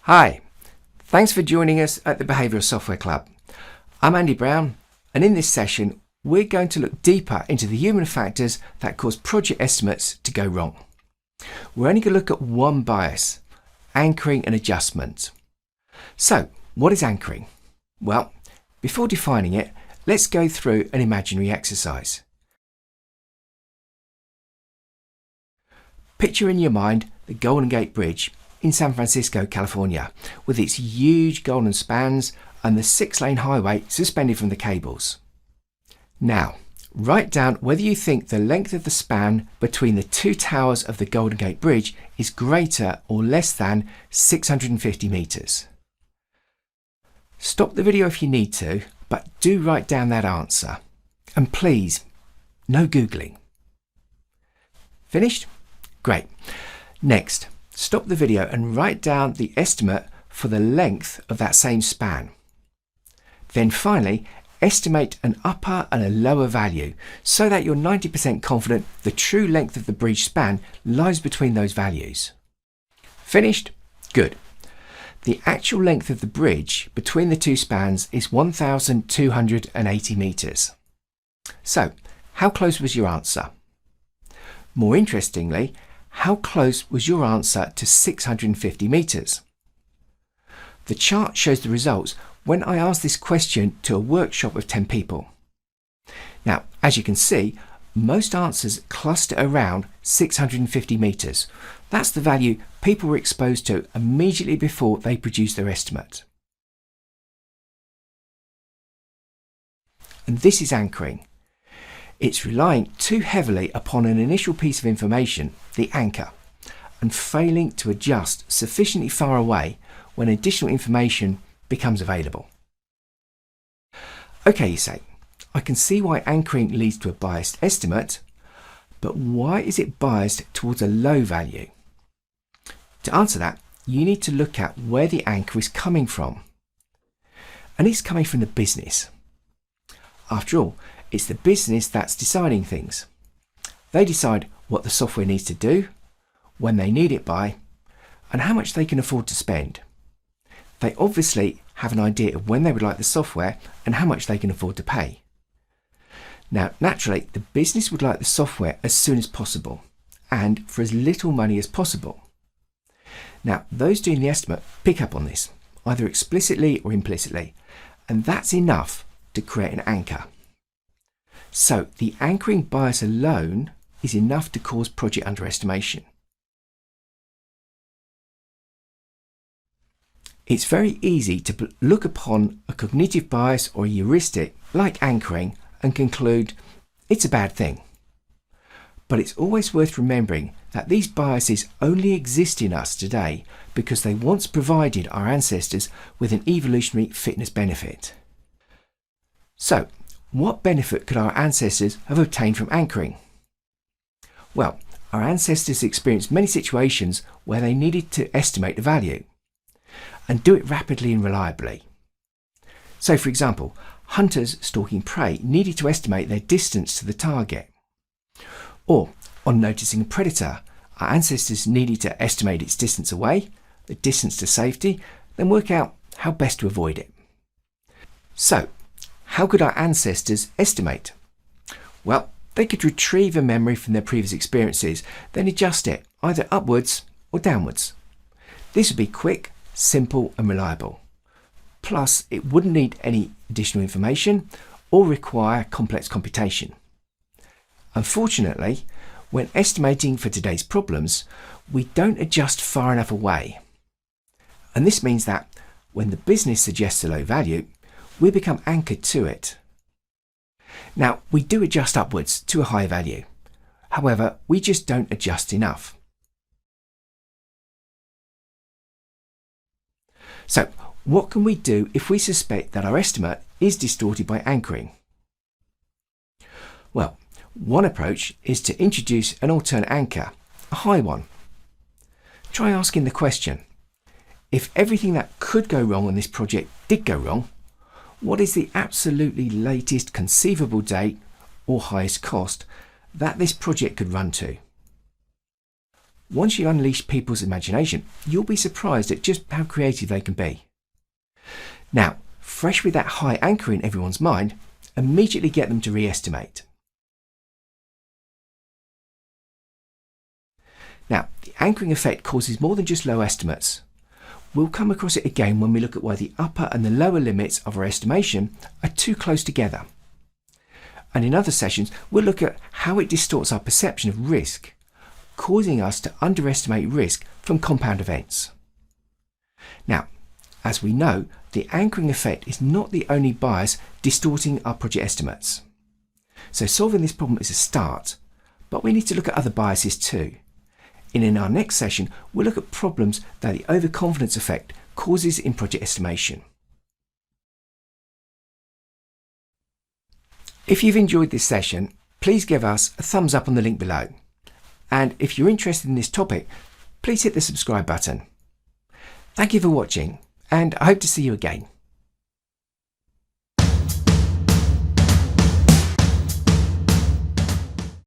Hi, thanks for joining us at the Behavioural Software Club. I'm Andy Brown, and in this session we're going to look deeper into the human factors that cause project estimates to go wrong. We're only going to look at one bias, anchoring and adjustment. So, what is anchoring? Well, before defining it, let's go through an imaginary exercise. Picture in your mind the Golden Gate Bridge in San Francisco, California, with its huge golden spans and the 6-lane highway suspended from the cables. Now, write down whether you think the length of the span between the two towers of the Golden Gate Bridge is greater or less than 650 metres. Stop the video if you need to, but do write down that answer. And please, no Googling. Finished? Great. Next, stop the video and write down the estimate for the length of that same span. Then finally, estimate an upper and a lower value so that you're 90% confident the true length of the bridge span lies between those values. Finished? Good. The actual length of the bridge between the two spans is 1,280 metres. So, how close was your answer? More interestingly, how close was your answer to 650 metres? The chart shows the results when I asked this question to a workshop of 10 people. Now, as you can see, most answers cluster around 650 metres. That's the value people were exposed to immediately before they produced their estimate. And this is anchoring. It's relying too heavily upon an initial piece of information, the anchor, and failing to adjust sufficiently far away when additional information becomes available. Okay, you say, I can see why anchoring leads to a biased estimate, but why is it biased towards a low value? To answer that, you need to look at where the anchor is coming from. And it's coming from the business. After all, it's the business that's deciding things. They decide what the software needs to do, when they need it by, and how much they can afford to spend. They obviously have an idea of when they would like the software and how much they can afford to pay. Now, naturally, the business would like the software as soon as possible and for as little money as possible. Now, those doing the estimate pick up on this, either explicitly or implicitly, and that's enough to create an anchor. So, the anchoring bias alone is enough to cause project underestimation. It's very easy to look upon a cognitive bias or a heuristic like anchoring and conclude it's a bad thing. But it's always worth remembering that these biases only exist in us today because they once provided our ancestors with an evolutionary fitness benefit. So, what benefit could our ancestors have obtained from anchoring? Well, our ancestors experienced many situations where they needed to estimate the value and do it rapidly and reliably. So, for example, hunters stalking prey needed to estimate their distance to the target. Or, on noticing a predator, our ancestors needed to estimate its distance away, the distance to safety, then work out how best to avoid it. So, how could our ancestors estimate? Well, they could retrieve a memory from their previous experiences, then adjust it either upwards or downwards. This would be quick, simple and reliable. Plus, it wouldn't need any additional information or require complex computation. Unfortunately, when estimating for today's problems, we don't adjust far enough away. And this means that when the business suggests a low value, we become anchored to it. Now, we do adjust upwards to a high value. However, we just don't adjust enough. So, what can we do if we suspect that our estimate is distorted by anchoring? Well, one approach is to introduce an alternate anchor, a high one. Try asking the question, if everything that could go wrong on this project did go wrong, what is the absolutely latest conceivable date or highest cost that this project could run to? once you unleash people's imagination, you'll be surprised at just how creative they can be. Now, fresh with that high anchor in everyone's mind, immediately get them to re-estimate. Now, the anchoring effect causes more than just low estimates. We'll come across it again when we look at why the upper and the lower limits of our estimation are too close together. And in other sessions, we'll look at how it distorts our perception of risk, causing us to underestimate risk from compound events. Now, as we know, the anchoring effect is not the only bias distorting our project estimates. So solving this problem is a start, but we need to look at other biases too. And in our next session, we'll look at problems that the overconfidence effect causes in project estimation. If you've enjoyed this session, please give us a thumbs up on the link below. And if you're interested in this topic, please hit the subscribe button. Thank you for watching, and I hope to see you again.